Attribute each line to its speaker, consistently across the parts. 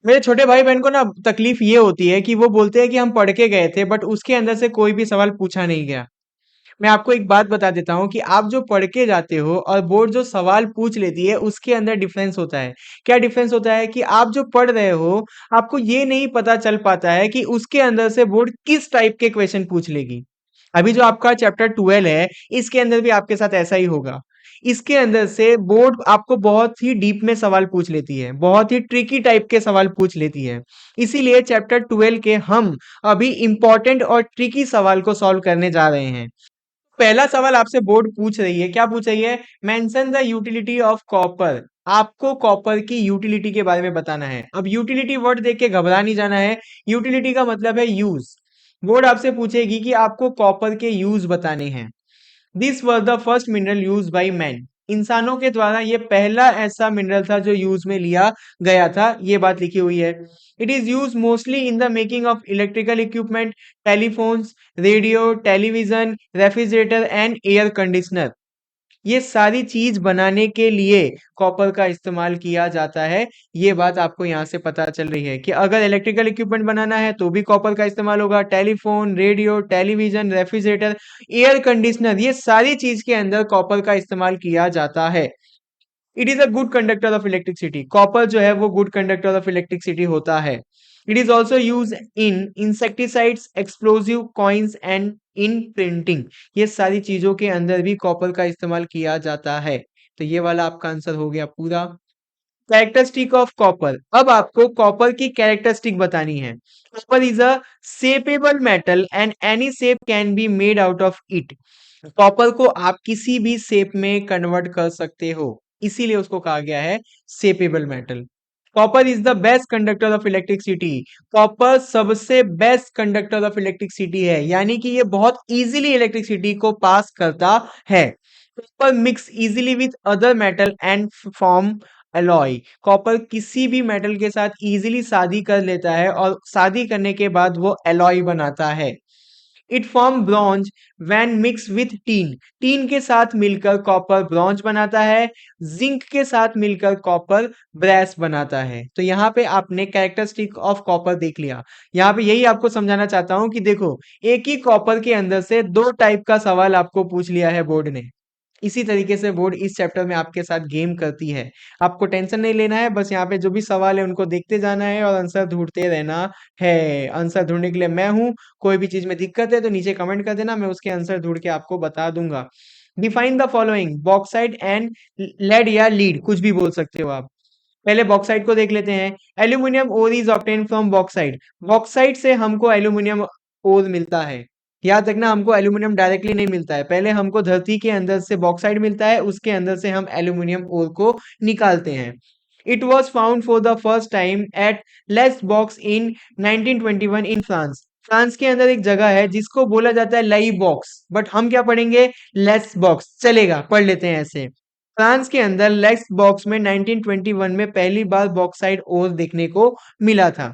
Speaker 1: मेरे छोटे भाई बहन को ना तकलीफ ये होती है कि वो बोलते हैं कि हम पढ़ के गए थे बट उसके अंदर से कोई भी सवाल पूछा नहीं गया। मैं आपको एक बात बता देता हूँ कि आप जो पढ़ के जाते हो और बोर्ड जो सवाल पूछ लेती है उसके अंदर डिफरेंस होता है। क्या डिफरेंस होता है कि आप जो पढ़ रहे हो आपको ये नहीं पता चल पाता है कि उसके अंदर से बोर्ड किस टाइप के क्वेश्चन पूछ लेगी। अभी जो आपका चैप्टर 12 है इसके अंदर भी आपके साथ ऐसा ही होगा। इसके अंदर से बोर्ड आपको बहुत ही डीप में सवाल पूछ लेती है, बहुत ही ट्रिकी टाइप के सवाल पूछ लेती है। इसीलिए चैप्टर 12 के हम अभी इंपॉर्टेंट और ट्रिकी सवाल को सॉल्व करने जा रहे हैं। पहला सवाल आपसे बोर्ड पूछ रही है, क्या पूछ रही है? Mention the utility of copper. आपको कॉपर की यूटिलिटी के बारे में बताना है। अब यूटिलिटी वर्ड देख के घबरा नहीं जाना है। यूटिलिटी का मतलब है यूज। बोर्ड आपसे पूछेगी कि आपको कॉपर के यूज बताने हैं। This was the first mineral use by man. इंसानों के द्वारा ये पहला ऐसा मिनरल था जो यूज में लिया गया था, ये बात लिखी हुई है। It is use mostly in the making of electrical equipment, telephones, radio, television, refrigerator and air conditioner. ये सारी चीज बनाने के लिए कॉपर का इस्तेमाल किया जाता है। ये बात आपको यहाँ से पता चल रही है कि अगर इलेक्ट्रिकल इक्विपमेंट बनाना है तो भी कॉपर का इस्तेमाल होगा। Telephone, radio, television, refrigerator, air conditioner, ये सारी चीज के अंदर कॉपर का इस्तेमाल किया जाता है। It is a good conductor of electricity. Copper जो है वो गुड कंडक्टर ऑफ इलेक्ट्रिसिटी होता है। It is also use in insecticides, explosive, coins and in printing. ये सारी चीजों के अंदर भी कॉपर का इस्तेमाल किया जाता है। तो ये वाला आपका आंसर हो गया पूरा। Characteristic of copper. अब आपको कॉपर की कैरेक्टरिस्टिक बतानी है। Copper is a shapeable metal and any shape can be made out of it. Copper को आप किसी भी शेप में कन्वर्ट कर सकते हो, इसीलिए उसको कहा गया है shapeable metal. Copper is the best conductor of electricity. Copper सबसे बेस्ट कंडक्टर ऑफ इलेक्ट्रिसिटी है, यानी कि ये बहुत इजीली इलेक्ट्रिसिटी को पास करता है। Copper mix easily with other metal and form alloy. Copper किसी भी मेटल के साथ इजीली शादी कर लेता है और शादी करने के बाद वो एलॉय बनाता है। It form bronze when mix with tin. Tin के साथ मिलकर कॉपर ब्रॉन्ज बनाता है। जिंक के साथ मिलकर कॉपर ब्रैस बनाता है। तो यहाँ पे आपने कैरेक्टरिस्टिक ऑफ कॉपर देख लिया। यहाँ पे यही आपको समझाना चाहता हूँ कि देखो, एक ही कॉपर के अंदर से दो टाइप का सवाल आपको पूछ लिया है बोर्ड ने। इसी तरीके से बोर्ड इस चैप्टर में आपके साथ गेम करती है। आपको टेंशन नहीं लेना है, बस यहाँ पे जो भी सवाल है उनको देखते जाना है और आंसर ढूंढते रहना है। आंसर ढूंढने के लिए मैं हूँ। कोई भी चीज में दिक्कत है तो नीचे कमेंट कर देना, मैं उसके आंसर ढूंढ के आपको बता दूंगा। Define the following. Bauxite and lead या लीड, कुछ भी बोल सकते हो आप। पहले बॉक्साइट को देख लेते हैं। Aluminium ore is obtain from bauxite. Bauxite से हमको एल्यूमिनियम ओर मिलता है। याद रखना, हमको एल्यूमिनियम डायरेक्टली नहीं मिलता है, पहले हमको धरती के अंदर से बॉक्साइट मिलता है, उसके अंदर से हम एल्यूमिनियम ओर को निकालते हैं। It was found for the first time at Les Baux इन 1921 इन फ्रांस। फ्रांस के अंदर एक जगह है जिसको बोला जाता है लई बॉक्स, बट हम क्या पढ़ेंगे? Less box. चलेगा, पढ़ लेते हैं ऐसे। फ्रांस के अंदर लेस बॉक्स में 1921 में पहली बार बॉक्साइट ओर देखने को मिला था।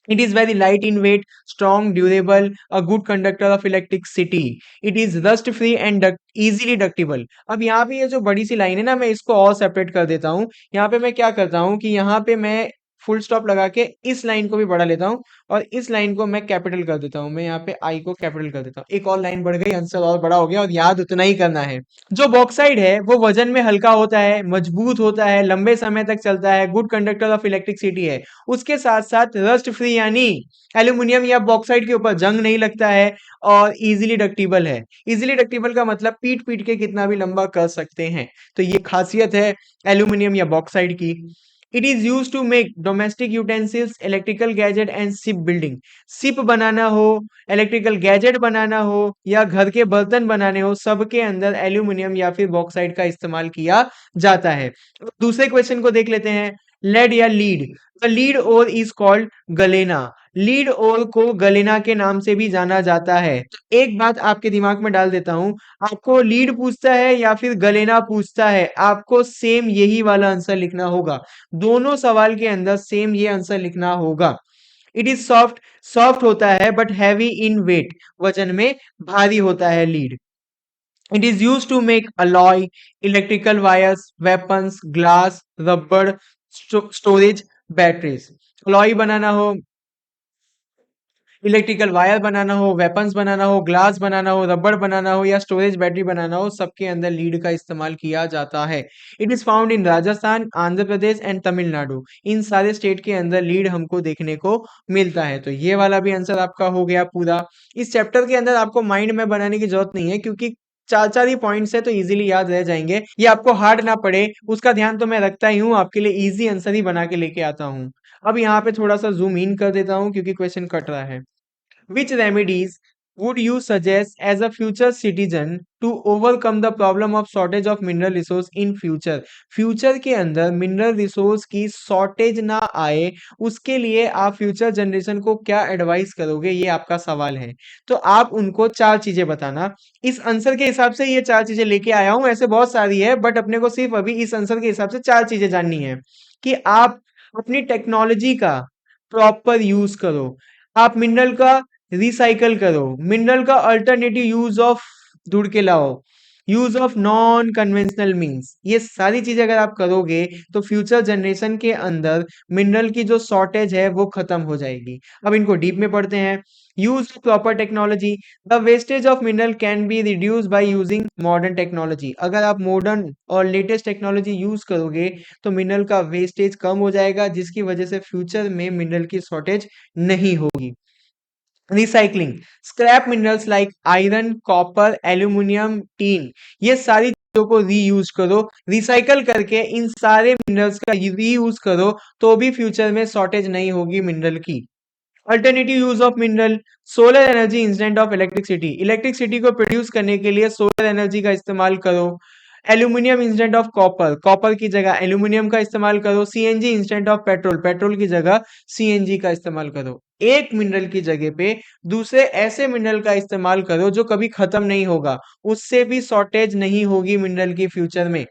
Speaker 1: It is very light in weight, strong, durable, a good conductor of electricity. It is rust free and easily ductible. अब यहाँ पे ये जो बड़ी सी लाइन है ना, मैं इसको और सेपरेट कर देता हूँ। यहाँ पे मैं क्या करता हूँ कि यहाँ पे मैं फुल स्टॉप लगा के इस लाइन को भी बढ़ा लेता हूँ और इस लाइन को मैं कैपिटल कर देता हूँ। मैं यहाँ पे आई को कैपिटल कर देता हूँ, एक और लाइन बढ़ गई, आंसर और बड़ा हो गया और याद उतना ही करना है। जो बॉक्साइड है वो वजन में हल्का होता है, मजबूत होता है, लंबे समय तक चलता है, गुड कंडक्टर ऑफ इलेक्ट्रिसिटी है। उसके साथ साथ रस्ट फ्री, यानी एल्यूमिनियम या बॉक्साइड के ऊपर जंग नहीं लगता है और इजीली डक्टिबल है। इजीली डक्टिबल का मतलब पीट पीट के कितना भी लंबा कर सकते हैं। तो ये खासियत है एल्यूमिनियम या बॉक्साइड की। It is use to make domestic utensils, electrical gadget and ship building. Ship बनाना हो, इलेक्ट्रिकल गैजेट बनाना हो या घर के बर्तन बनाने हो, सबके अंदर एल्यूमिनियम या फिर बॉक्साइड का इस्तेमाल किया जाता है। दूसरे क्वेश्चन को देख लेते हैं। लेड या lead. The lead ore is called galena. Lead ore को गलेना के नाम से भी जाना जाता है। तो एक बात आपके दिमाग में डाल देता हूं, आपको लीड पूछता है या फिर गलेना पूछता है, आपको सेम यही वाला आंसर लिखना होगा। दोनों सवाल के अंदर सेम ये आंसर लिखना होगा। It is soft. सॉफ्ट होता है बट हैवी इन वेट, वजन में भारी होता है lead. It is used to make alloy, electrical wires, weapons, glass, rubber, storage, batteries, alloy बनाना हो, इलेक्ट्रिकल वायर बनाना हो, वेपन्स बनाना हो, ग्लास बनाना हो, रबड़ बनाना हो या स्टोरेज बैटरी बनाना हो, सबके अंदर लीड का इस्तेमाल किया जाता है। It is found in Rajasthan, Andhra Pradesh and Tamil Nadu. इन सारे स्टेट के अंदर लीड हमको देखने को मिलता है। तो ये वाला भी आंसर आपका हो गया पूरा। इस चैप्टर के अंदर आपको माइंड मैप बनाने की जरूरत नहीं है, क्योंकि चार चार ही पॉइंट्स है तो इजीली याद रह जाएंगे। ये आपको हार्ड ना पड़े उसका ध्यान तो मैं रखता ही हूँ, आपके लिए इजी आंसर ही बना के लेके आता हूँ। अब यहाँ पे थोड़ा सा जूम इन कर देता हूँ क्योंकि क्वेश्चन कट रहा है। Which remedies would you suggest as a future citizen to overcome the problem of shortage of mineral resource in future? Future के अंदर मिनरल रिसोर्स की शॉर्टेज ना आए, उसके लिए आप फ्यूचर जनरेशन को क्या एडवाइस करोगे, ये आपका सवाल है। तो आप उनको चार चीजें बताना। इस आंसर के हिसाब से ये चार चीजें लेके आया हूं, ऐसे बहुत सारी है बट अपने को सिर्फ अभी इस आंसर के हिसाब से चार चीजें जाननी है कि आप अपनी टेक्नोलॉजी का प्रॉपर यूज करो, आप मिनरल का रिसाइकल करो, मिनरल का अल्टरनेटिव यूज ऑफ ढूंढ के लाओ, use of non conventional means. ये सारी चीजें अगर आप करोगे तो फ्यूचर जनरेशन के अंदर मिनरल की जो शॉर्टेज है वो खत्म हो जाएगी। अब इनको डीप में पढ़ते हैं। Use proper technology, the wastage of mineral can be reduce by using modern technology. अगर आप मॉडर्न और लेटेस्ट टेक्नोलॉजी यूज करोगे तो मिनरल का वेस्टेज कम हो जाएगा, जिसकी वजह से फ्यूचर में मिनरल की शॉर्टेज नहीं होगी। Recycling, scrap minerals like iron, copper, aluminium, tin, ये सारी चीजों को रीयूज करो, रिसाइकल करके इन सारे मिनरल्स का रीयूज करो, तो भी फ्यूचर में शॉर्टेज नहीं होगी मिनरल की। Alternative use of mineral, solar energy instant of electricity, electricity को प्रोड्यूस करने के लिए सोलर एनर्जी का इस्तेमाल करो। Aluminium instant of copper, copper की जगह एल्यूमिनियम का इस्तेमाल करो। CNG instant of petrol, petrol की जगह सीएनजी का इस्तेमाल करो। एक मिनरल की जगह पे दूसरे ऐसे मिनरल का इस्तेमाल करो जो कभी खत्म नहीं होगा, उससे भी शॉर्टेज नहीं होगी मिनरल की फ्यूचर में।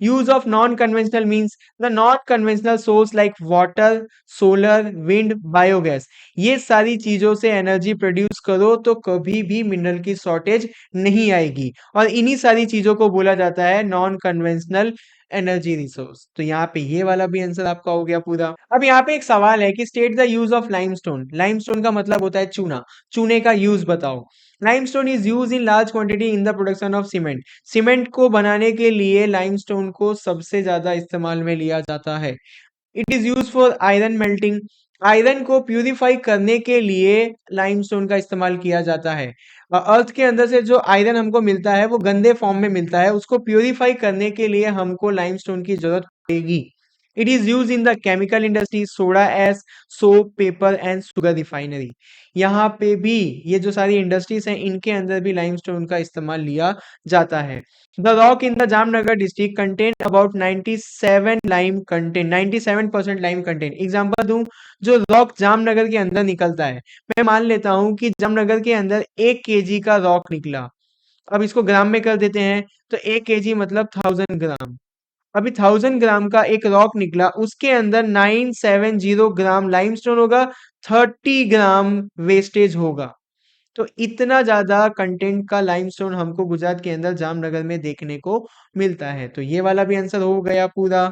Speaker 1: use of non-conventional means the non-conventional source like water, solar, wind, biogas, ये सारी चीजों से एनर्जी प्रोड्यूस करो तो कभी भी मिनरल की शॉर्टेज नहीं आएगी, और इन्हीं सारी चीजों को बोला जाता है नॉन कन्वेंशनल एनर्जी रिसोर्स। तो यहाँ पे ये वाला भी आंसर आपका हो गया पूरा। अब यहाँ पे एक सवाल है कि state the use of limestone. Limestone का मतलब होता है चूना, चूने का यूज बताओ। Limestone is use in large quantity in the production of cement, cement को बनाने के लिए लाइमस्टोन को सबसे ज्यादा इस्तेमाल में लिया जाता है। It is use for iron melting, iron को प्यूरिफाई करने के लिए लाइमस्टोन का इस्तेमाल किया जाता है। अर्थ के अंदर से जो आयरन हमको मिलता है वो गंदे फॉर्म में मिलता है, उसको प्यूरिफाई करने के लिए हमको लाइमस्टोन की जरूरत पड़ेगी। It is use in the chemical industry, soda S, soap, paper and sugar refinery. यहाँ पे भी ये जो सारी इंडस्ट्रीज हैं इनके अंदर भी लाइमस्टोन का इस्तेमाल लिया जाता है। The rock in the Jamnagar district contain about 97 lime content, 97% lime content. Example दूं, जो रॉक जामनगर के अंदर निकलता है, मैं मान लेता हूं कि जामनगर के अंदर 1 kg का रॉक निकला। अब इसको ग्राम में कर देते हैं तो 1 kg मतलब 1000 ग्राम। अभी 1000 ग्राम का एक रॉक निकला, उसके अंदर 970 ग्राम लाइमस्टोन होगा, 30 ग्राम वेस्टेज होगा। तो इतना ज्यादा कंटेंट का लाइमस्टोन हमको गुजरात के अंदर जामनगर में देखने को मिलता है। तो ये वाला भी आंसर हो गया पूरा।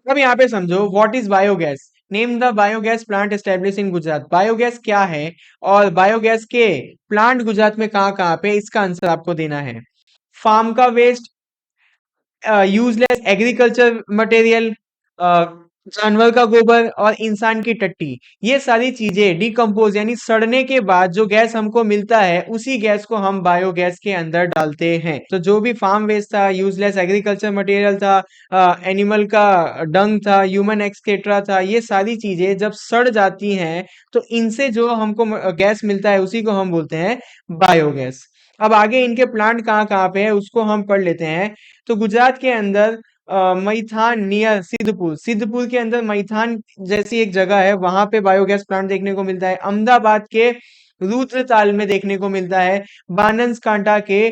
Speaker 1: अब यहाँ पे समझो, what is biogas, name the biogas plant establish in Gujarat. Biogas क्या है और बायोगैस के प्लांट गुजरात में कहाँ कहाँ पे, इसका आंसर आपको देना है। फार्म का वेस्ट, यूजलेस एग्रीकल्चर मटेरियल, जानवर का गोबर और इंसान की टट्टी, ये सारी चीजें डिकम्पोज यानी सड़ने के बाद जो गैस हमको मिलता है उसी गैस को हम बायोगैस के अंदर डालते हैं। तो जो भी फार्म वेस्ट था, यूजलेस एग्रीकल्चर मटेरियल था, एनिमल का डंग था, ह्यूमन एक्सक्रेटरा था, ये सारी चीजें जब सड़ जाती हैं तो इनसे जो हमको गैस मिलता है उसी को हम बोलते हैं बायोगैस। अब आगे इनके प्लांट कहाँ कहाँ पे है उसको हम पढ़ लेते हैं। तो गुजरात के अंदर मैथान नियर सिद्धपुर, सिद्धपुर के अंदर मैथान जैसी एक जगह है, वहां पे बायोगैस प्लांट देखने को मिलता है। अहमदाबाद के रुद्रताल में देखने को मिलता है। बानसकांठा के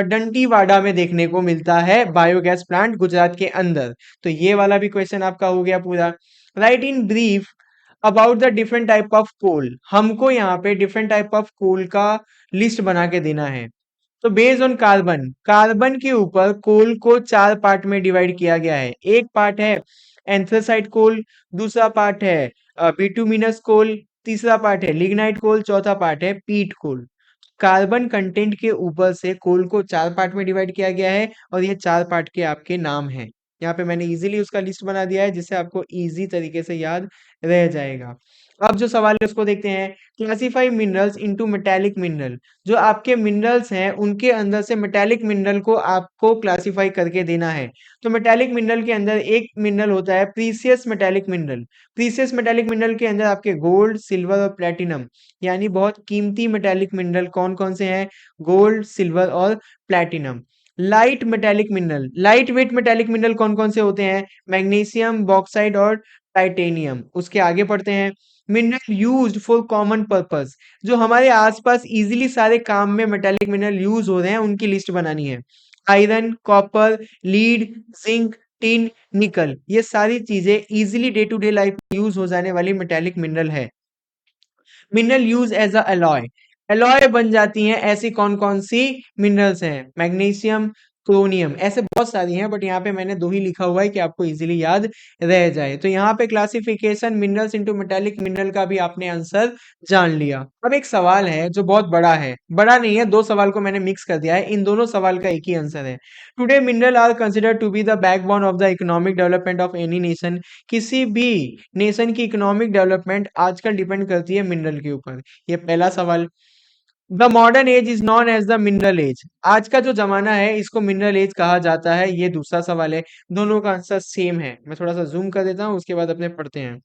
Speaker 1: डंटीवाड़ा में देखने को मिलता है बायोगैस प्लांट गुजरात के अंदर। तो ये वाला भी क्वेश्चन आपका हो गया पूरा। Write in brief about the different type of coal, हमको यहाँ पे डिफरेंट टाइप ऑफ कोल का लिस्ट बना के देना है। तो बेस्ड ऑन कार्बन, कार्बन के ऊपर कोल को 4 पार्ट में डिवाइड किया गया है। एक पार्ट है एंथ्रासाइट कोल, दूसरा पार्ट है बिटुमिनस कोल, तीसरा पार्ट है लिग्नाइट कोल, चौथा पार्ट है पीट कोल। कार्बन कंटेंट के ऊपर से कोल को 4 पार्ट में डिवाइड किया गया है और ये 4 पार्ट के आपके नाम हैं। यहाँ पे मैंने इजीली उसका लिस्ट बना दिया है जिससे आपको इजी तरीके से याद रह जाएगा। अब जो सवाल है उसको देखते हैं। Classify minerals into metallic mineral. जो आपके मिनरल्स हैं उनके अंदर से मेटालिक मिनरल को आपको क्लासिफाई करके देना है। तो मेटालिक मिनरल के अंदर एक मिनरल होता है precious metallic mineral. Precious metallic mineral के अंदर आपके गोल्ड, सिल्वर और प्लैटिनम यानी बहुत कीमती मेटालिक मिनरल कौन कौन से हैं? गोल्ड, सिल्वर और platinum. Light metallic mineral, light weight metallic mineral कौन कौन से होते हैं? मैग्नीशियम, बॉक्साइट और टाइटेनियम। उसके आगे पढ़ते हैं। Mineral used for common purpose. जो हमारे आसपास इजीली सारे काम में मेटालिक मिनरल यूज हो रहे हैं उनकी लिस्ट बनानी है। Iron, copper, lead, zinc, tin, nickel, ये सारी चीजें easily day to day life में यूज हो जाने वाली मेटालिक मिनरल है। Mineral use as a alloy. Alloy बन जाती हैं ऐसी कौन कौन सी मिनरल्स हैं? मैग्नीशियम, क्रोनियम, ऐसे बहुत सारी हैं बट यहाँ पे मैंने 2 ही लिखा हुआ है कि आपको इजीली याद रह जाए। तो यहाँ पे classification minerals into metallic mineral का भी आपने आंसर जान लिया। अब एक सवाल है जो बहुत बड़ा है, बड़ा नहीं है, 2 सवाल को मैंने मिक्स कर दिया है, इन दोनों सवाल का एक ही आंसर है। Today mineral are considered to be the backbone of the economic development of any nation. किसी भी नेशन की इकोनॉमिक डेवलपमेंट आजकल डिपेंड करती है मिनरल के ऊपर। ये पहला सवाल। The modern age is known as the mineral age. आज का जो जमाना है इसको मिनरल एज कहा जाता है। ये दूसरा सवाल है। दोनों का आंसर सेम है। मैं थोड़ा सा जूम कर देता हूँ उसके बाद अपने पढ़ते हैं।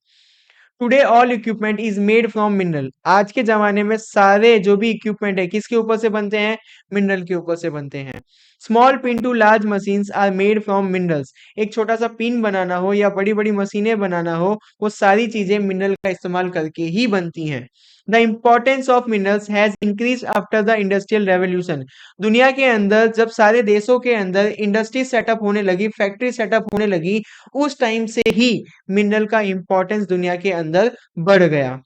Speaker 1: Today all equipment is made from mineral. आज के जमाने में सारे जो भी इक्विपमेंट है किसके ऊपर से बनते हैं? मिनरल के ऊपर से बनते हैं। Small pin to large machines are made from minerals. एक छोटा सा पिन बनाना हो या बड़ी बड़ी मशीनें बनाना हो वो सारी चीजें मिनरल का इस्तेमाल करके ही बनती हैं। The importance of minerals has increase after the industrial revolution. दुनिया के अंदर जब सारे देशों के अंदर इंडस्ट्री सेटअप होने लगी, फैक्ट्री सेटअप होने लगी, उस टाइम से ही मिनरल का इंपॉर्टेंस दुनिया के अंदर बढ़ गया।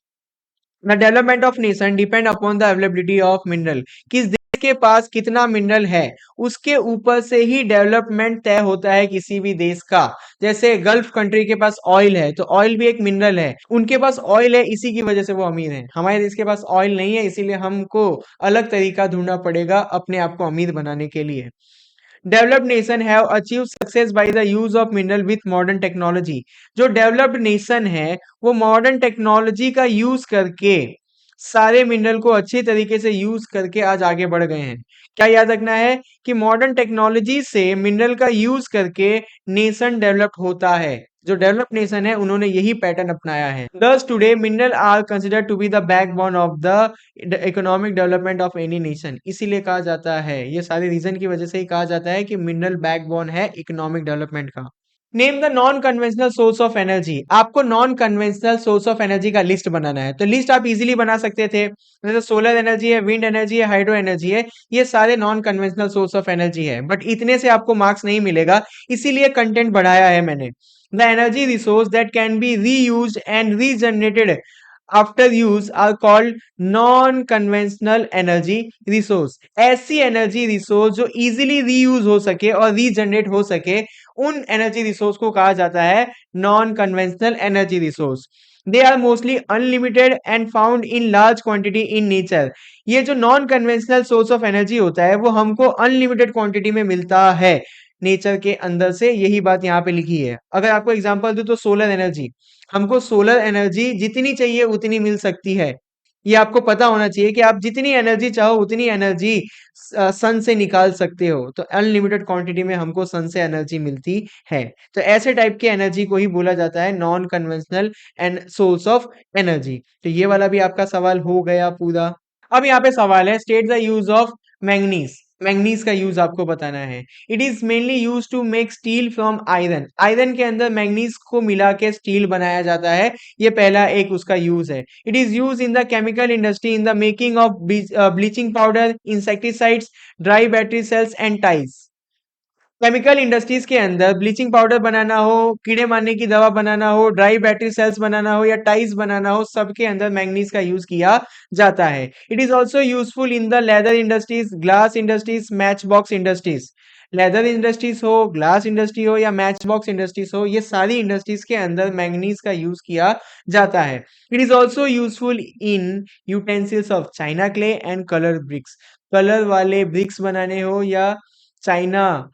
Speaker 1: The development of nation depend upon the availability of mineral. किस देश के पास कितना मिनरल है उसके ऊपर से ही डेवलपमेंट तय होता है किसी भी देश का। जैसे गल्फ कंट्री के पास ऑयल है तो ऑयल भी एक मिनरल है, उनके पास ऑयल है इसी की वजह से वो अमीर है। हमारे देश के पास ऑयल नहीं है इसीलिए हमको अलग तरीका ढूंढना पड़ेगा अपने आप को अमीर बनाने के लिए। Developed nation have achieve success by the use of mineral with modern technology. जो डेवलप्ड नेशन है वो मॉडर्न टेक्नोलॉजी का यूज करके सारे मिनरल को अच्छे तरीके से यूज करके आज आगे बढ़ गए हैं। क्या याद रखना है कि मॉडर्न टेक्नोलॉजी से मिनरल का यूज करके नेशन डेवलप्ड होता है। जो डेवलप्ड नेशन है उन्होंने यही पैटर्न अपनाया है। Thus today mineral are considered to be the backbone of the economic development of any nation. इसीलिए कहा जाता है, ये सारे रीजन की वजह से ही कहा जाता है कि मिनरल बैकबोन है इकोनॉमिक डेवलपमेंट का। Name the non conventional source of energy. आपको non conventional source of energy का लिस्ट बनाना है। तो लिस्ट आप इजीली बना सकते थे, जैसे सोलर एनर्जी है, विंड एनर्जी है, हाइड्रो एनर्जी है, ये सारे non conventional source of energy है। बट इतने से आपको मार्क्स नहीं मिलेगा, इसीलिए कंटेंट बढ़ाया है मैंने। The energy resource that can be reused and regenerated after use are called non conventional energy resource. ऐसी एनर्जी रिसोर्स जो इजीली रीयूज हो सके और रीजनरेट हो सके, उन एनर्जी रिसोर्स को कहा जाता है non conventional energy resource. They are mostly unlimited and found in large quantity in nature. ये जो non conventional source of energy होता है वो हमको अनलिमिटेड क्वांटिटी में मिलता है नेचर के अंदर से। यही बात यहाँ पे लिखी है। अगर आपको एग्जांपल दूं तो सोलर एनर्जी, हमको सोलर एनर्जी जितनी चाहिए उतनी मिल सकती है। ये आपको पता होना चाहिए कि आप जितनी एनर्जी चाहो उतनी एनर्जी सन से निकाल सकते हो। तो अनलिमिटेड क्वांटिटी में हमको सन से एनर्जी मिलती है। तो ऐसे टाइप की एनर्जी को ही बोला जाता है non conventional and source of energy. तो ये वाला भी आपका सवाल हो गया पूरा। अब यहाँ पे सवाल है, state the use of manganese. Manganese का यूज आपको बताना है। It is mainly use to make steel from iron. Iron के अंदर मैंगनीज को मिला के स्टील बनाया जाता है। ये पहला एक उसका यूज है। It is use in the chemical industry in the making of bleaching powder, insecticides, dry battery cells and ties. Chemical industries के अंदर ब्लीचिंग पाउडर बनाना हो, कीड़े मारने की दवा बनाना हो, ड्राई बैटरी सेल्स बनाना हो या टाइज बनाना हो, सबके अंदर मैंगनीज का यूज किया जाता है। It is also useful in the leather industries, glass industries, match box industries. Leather industries हो, ग्लास इंडस्ट्री हो या मैच बॉक्स इंडस्ट्रीज हो, ये सारी इंडस्ट्रीज के अंदर मैंगनीज का यूज किया जाता है। It is also useful in utensils of china clay and colour bricks. Colour वाले ब्रिक्स बनाने हो या चाइना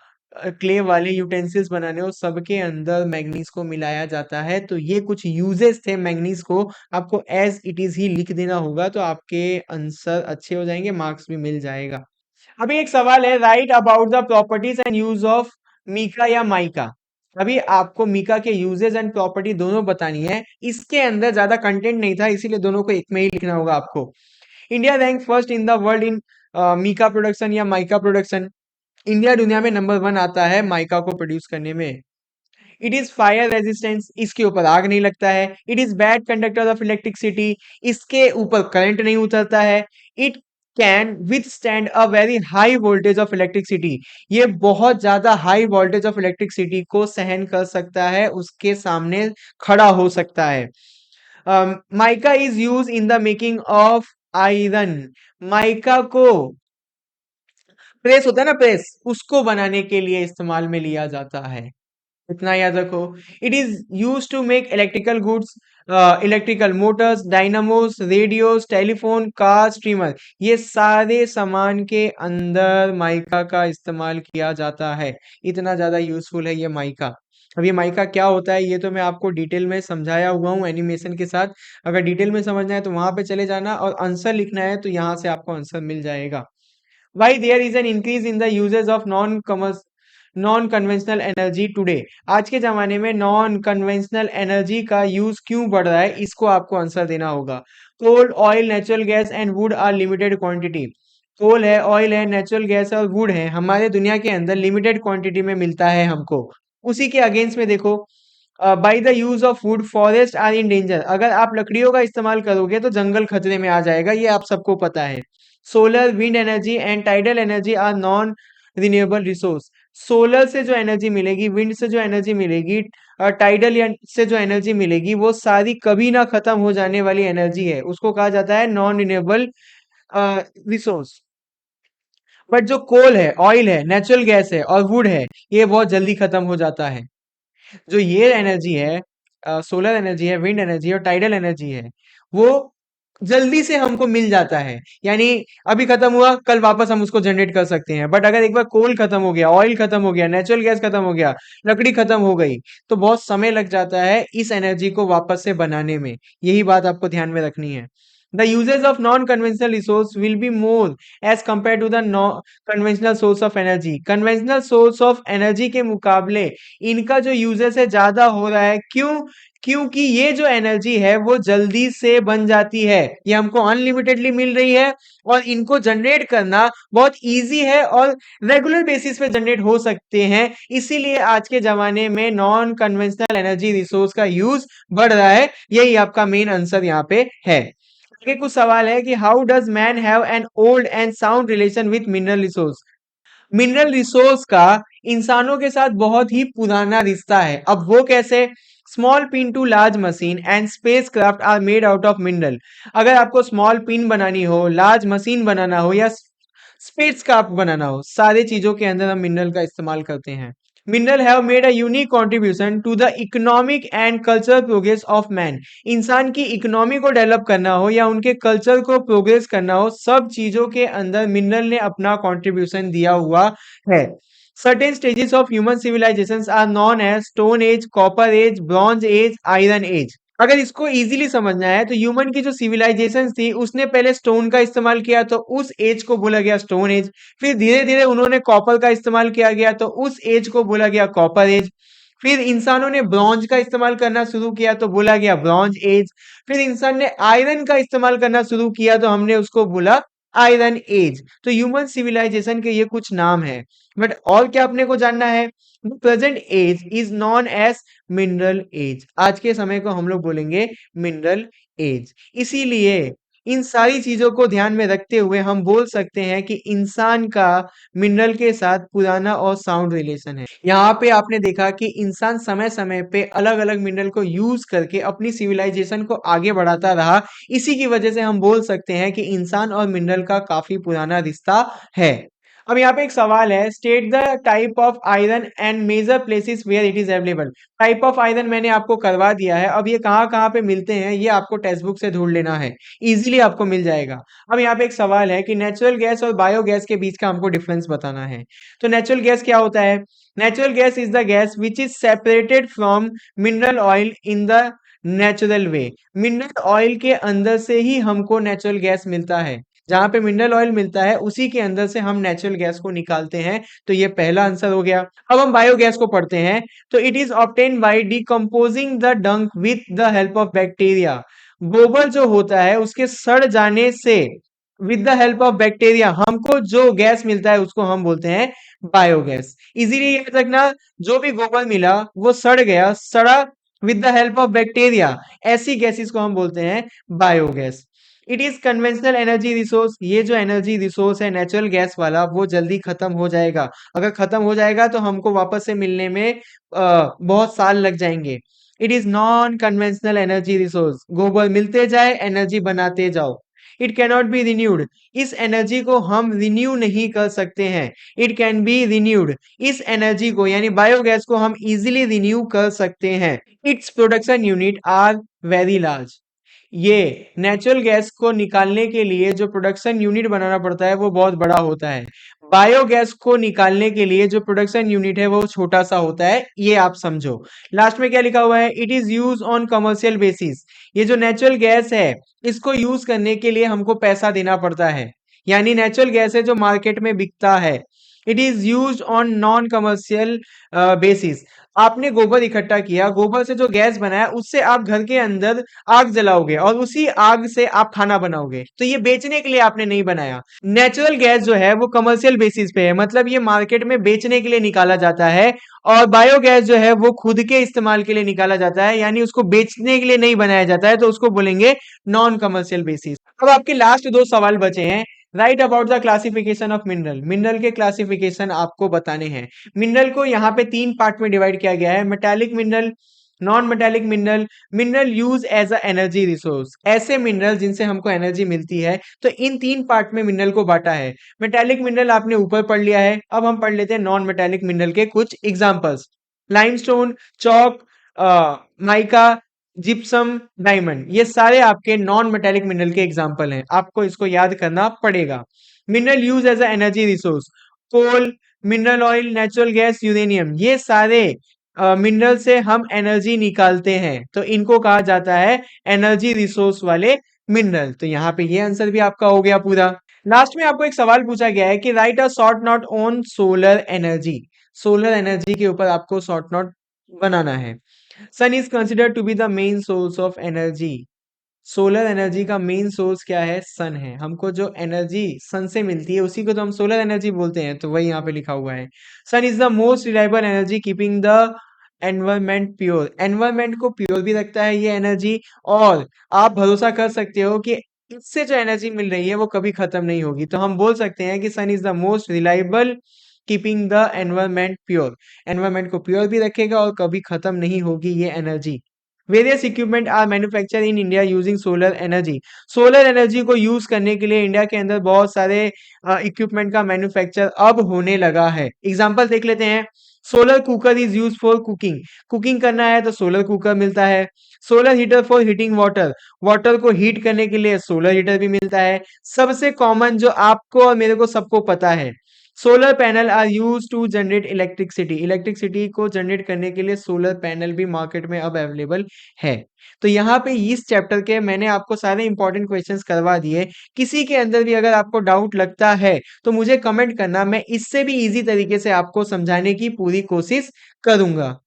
Speaker 1: क्ले वाले यूटेंसिल्स बनाने हो, सबके अंदर मैंगनीज को मिलाया जाता है। तो ये कुछ यूजेस थे मैंगनीज को, आपको एज इट इज ही लिख देना होगा तो आपके आंसर अच्छे हो जाएंगे, मार्क्स भी मिल जाएगा। अभी एक सवाल है, write about the properties and use of mica या माइका। अभी आपको मीका के यूजेस एंड प्रॉपर्टी दोनों बतानी है। इसके अंदर ज्यादा कंटेंट नहीं था, इसीलिए दोनों को एक में ही लिखना होगा आपको। India rank first in the world in mica production या माइका प्रोडक्शन। इंडिया दुनिया में नंबर 1 आता है माइका को प्रोड्यूस करने में। इट इज फायर रेजिस्टेंस, इसके ऊपर आग नहीं लगता है। It is bad conductor of electricity, इसके ऊपर करंट नहीं उतरता है। It can withstand a very high voltage of electricity, ये बहुत ज्यादा हाई वोल्टेज ऑफ इलेक्ट्रिसिटी को सहन कर सकता है, उसके सामने खड़ा हो सकता है। Mica is use in the making of iron, mica को प्रेस होता है ना, प्रेस, उसको बनाने के लिए इस्तेमाल में लिया जाता है। इतना याद रखो। It is use to make electrical goods, electrical motors, dynamos, radios, telephone, car, streamer, ये सारे सामान के अंदर माइका का इस्तेमाल किया जाता है। इतना ज्यादा यूजफुल है ये माइका। अब ये माइका क्या होता है ये तो मैं आपको डिटेल में समझाया हुआ हूँ एनिमेशन के साथ। अगर डिटेल में समझना है तो वहां पे चले जाना, और आंसर लिखना है तो यहाँ से आपको आंसर मिल जाएगा। Why there is an increase in the uses of non conventional energy today. आज के जमाने में नॉन कन्वेंशनल एनर्जी का यूज क्यों बढ़ रहा है, इसको आपको आंसर देना होगा। Coal, oil, natural gas and wood are limited quantity. Coal है, ऑयल है, नेचुरल गैस है और वुड है, हमारे दुनिया के अंदर लिमिटेड क्वांटिटी में मिलता है हमको। उसी के अगेंस्ट में देखो, by the use of wood forest are in danger, अगर आप लकड़ियों का इस्तेमाल करोगे तो जंगल खतरे में आ जाएगा, ये आप सबको पता है। Solar, wind energy and tidal energy are non renewable resource. Solar से जो एनर्जी मिलेगी, विंड से जो एनर्जी मिलेगी, टाइडल से जो एनर्जी मिलेगी, वो सारी कभी ना खत्म हो जाने वाली एनर्जी है, उसको कहा जाता है नॉन रिन्यूएबल रिसोर्स। बट जो कोल है, ऑयल है, नेचुरल गैस है और वुड है, ये बहुत जल्दी खत्म हो जाता है। जो ये एनर्जी है, सोलर एनर्जी है, विंड एनर्जी और टाइडल एनर्जी है, वो जल्दी से हमको मिल जाता है। यानी अभी खत्म हुआ, कल वापस हम उसको जनरेट कर सकते हैं। बट अगर एक बार कोल खत्म हो गया, ऑयल खत्म हो गया, नेचुरल गैस खत्म हो गया, लकड़ी खत्म हो गई, तो बहुत समय लग जाता है इस एनर्जी को वापस से बनाने में। यही बात आपको ध्यान में रखनी है। The usages of non conventional resource will be more as compare to the conventional source of energy. Conventional source of energy के मुकाबले इनका जो यूजेस है ज्यादा हो रहा है। क्यों? क्योंकि ये जो एनर्जी है वो जल्दी से बन जाती है, ये हमको अनलिमिटेडली मिल रही है, और इनको जनरेट करना बहुत इजी है और रेगुलर बेसिस पे जनरेट हो सकते हैं। इसीलिए आज के जमाने में नॉन कन्वेंशनल एनर्जी रिसोर्स का यूज बढ़ रहा है। यही आपका मेन आंसर यहाँ पे है। आगे कुछ सवाल है कि how does man have an old and sound relation with mineral resource. Mineral resource का इंसानों के साथ बहुत ही पुराना रिश्ता है। अब वो कैसे? Small pin to large machine and spacecraft are made out of mineral. अगर आपको स्मॉल पिन बनानी हो, लार्ज मशीन बनाना हो या स्पेस क्राफ्ट बनाना हो, सारे चीजों के अंदर हम मिनरल का इस्तेमाल करते हैं। Mineral have made a unique contribution to the economic and cultural progress of man. इंसान की इकोनॉमी को डेवलप करना हो या उनके कल्चर को प्रोग्रेस करना हो, सब चीजों के अंदर मिनरल ने अपना कंट्रीब्यूशन दिया हुआ है। Certain stages of human civilizations are known as stone age, copper age, bronze age, iron age. अगर इसको इजीली समझना है तो ह्यूमन की जो सिविलाइजेशन थी उसने पहले स्टोन का इस्तेमाल किया तो उस एज को बोला गया स्टोन एज। फिर धीरे धीरे उन्होंने कॉपर का इस्तेमाल किया गया तो उस एज को बोला गया कॉपर एज। फिर इंसानों ने ब्रॉन्ज का इस्तेमाल करना शुरू किया तो बोला गया ब्रॉन्ज एज। फिर इंसान ने आयरन का इस्तेमाल करना शुरू किया तो हमने उसको बोला आयरन एज। तो ह्यूमन सिविलाइजेशन के ये कुछ नाम है। बट और क्या अपने को जानना है? Present age is known as mineral age. आज के समय को हम लोग बोलेंगे मिनरल एज। इसीलिए इन सारी चीजों को ध्यान में रखते हुए हम बोल सकते हैं कि इंसान का मिनरल के साथ पुराना और साउंड रिलेशन है। यहाँ पे आपने देखा कि इंसान समय समय पे अलग अलग मिनरल को यूज करके अपनी सिविलाइजेशन को आगे बढ़ाता रहा। इसी की वजह से हम बोल सकते हैं कि इंसान और मिनरल का काफी पुराना रिश्ता है। अब यहाँ पे एक सवाल है, state the type of iron and major places where it is available. Type of iron मैंने आपको करवा दिया है, अब ये कहाँ कहाँ पे मिलते हैं ये आपको टेक्स्ट बुक से ढूंढ लेना है, इजीली आपको मिल जाएगा। अब यहाँ पे एक सवाल है कि नेचुरल गैस और बायोगैस के बीच का हमको डिफरेंस बताना है। तो नेचुरल गैस क्या होता है? Natural gas is the gas which is separated from mineral oil in the natural way. Mineral oil के अंदर से ही हमको नेचुरल गैस मिलता है, जहां पे मिनरल ऑयल मिलता है उसी के अंदर से हम नेचुरल गैस को निकालते हैं। तो ये पहला आंसर हो गया। अब हम बायोगैस को पढ़ते हैं। तो it is obtain by decomposing the dung with the help of bacteria. गोबर जो होता है उसके सड़ जाने से with the help of bacteria हमको जो गैस मिलता है उसको हम बोलते हैं बायोगैस। इजीली याद रखना, जो भी गोबर मिला वो सड़ गया, सड़ा with the help of bacteria, ऐसी गैसेस को हम बोलते हैं biogas. It is conventional energy resource. ये जो एनर्जी रिसोर्स है नेचुरल गैस वाला वो जल्दी खत्म हो जाएगा। अगर खत्म हो जाएगा तो हमको वापस से मिलने में बहुत साल लग जाएंगे। It is non conventional energy resource. गोबर मिलते जाए, एनर्जी बनाते जाओ। It cannot be renewed. इस एनर्जी को हम रिन्यू नहीं कर सकते हैं। It can be renewed. इस एनर्जी को यानी बायोगैस को हम इजीली रिन्यू कर सकते हैं। Its production unit are very large. ये नेचुरल गैस को निकालने के लिए जो प्रोडक्शन यूनिट बनाना पड़ता है वो बहुत बड़ा होता है। बायोगैस को निकालने के लिए जो प्रोडक्शन यूनिट है वो छोटा सा होता है, ये आप समझो। लास्ट में क्या लिखा हुआ है? It is use on commercial basis. ये जो नेचुरल गैस है इसको यूज करने के लिए हमको पैसा देना पड़ता है, यानी नेचुरल गैस है जो मार्केट में बिकता है। It is use on non commercial basis. आपने गोबर इकट्ठा किया, गोबर से जो गैस बनाया उससे आप घर के अंदर आग जलाओगे और उसी आग से आप खाना बनाओगे, तो ये बेचने के लिए आपने नहीं बनाया। नेचुरल गैस जो है वो कमर्शियल बेसिस पे है, मतलब ये मार्केट में बेचने के लिए निकाला जाता है। और बायोगैस जो है वो खुद के इस्तेमाल के लिए निकाला जाता है, यानी उसको बेचने के लिए नहीं बनाया जाता है, तो उसको बोलेंगे नॉन कमर्शियल बेसिस। अब आपके लास्ट दो सवाल बचे हैं। Right about the classification of mineral. Mineral के क्लासिफिकेशन आपको बताने हैं। मिनरल को यहाँ पे तीन पार्ट में डिवाइड किया गया है, metallic mineral, non metallic mineral, mineral use as a energy resource. ऐसे मिनरल जिनसे हमको एनर्जी मिलती है, तो इन तीन पार्ट में मिनरल को बांटा है। मेटालिक मिनरल आपने ऊपर पढ़ लिया है, अब हम पढ़ लेते हैं नॉन मेटालिक मिनरल के कुछ examples. Limestone, chalk, mica, gypsum, diamond, ये सारे आपके नॉन मेटालिक मिनरल के एग्जांपल हैं, आपको इसको याद करना पड़ेगा। Mineral use as a energy resource, coal, mineral oil, natural gas, uranium, ये सारे मिनरल से हम एनर्जी निकालते हैं, तो इनको कहा जाता है एनर्जी रिसोर्स वाले मिनरल। तो यहाँ पे ये आंसर भी आपका हो गया पूरा। लास्ट में आपको एक सवाल पूछा गया है कि write a short note on solar energy. Solar energy के ऊपर आपको शॉर्ट नोट बनाना है। Sun is considered to be the main source of energy. Solar energy का मेन सोर्स क्या है? सन है। हमको जो एनर्जी सन से मिलती है उसी को तो हम सोलर एनर्जी बोलते हैं, तो वही यहाँ पे लिखा हुआ है। Sun is the most reliable energy keeping the environment pure. Environment को प्योर भी रखता है ये एनर्जी, और आप भरोसा कर सकते हो कि इससे जो एनर्जी मिल रही है वो कभी खत्म नहीं होगी। तो हम बोल सकते हैं कि sun is the most reliable keeping the environment pure. Environment को प्योर भी रखेगा और कभी खत्म नहीं होगी ये एनर्जी। Various equipment are manufacture in India using solar energy. Solar energy को यूज करने के लिए इंडिया के अंदर बहुत सारे इक्विपमेंट का मैन्युफैक्चर अब होने लगा है। एग्जांपल देख लेते हैं। Solar cooker is use for cooking. Cooking करना है तो सोलर कुकर मिलता है। Solar heater for heating water. Water को हीट करने के लिए सोलर हीटर भी मिलता है। सबसे कॉमन जो आपको और मेरे को सबको पता है, solar panel are use to generate electricity. Electricity को जनरेट करने के लिए सोलर पैनल भी मार्केट में अब अवेलेबल है। तो यहाँ पे इस चैप्टर के मैंने आपको सारे इंपॉर्टेंट क्वेश्चंस करवा दिए। किसी के अंदर भी अगर आपको डाउट लगता है तो मुझे कमेंट करना, मैं इससे भी इजी तरीके से आपको समझाने की पूरी कोशिश करूंगा।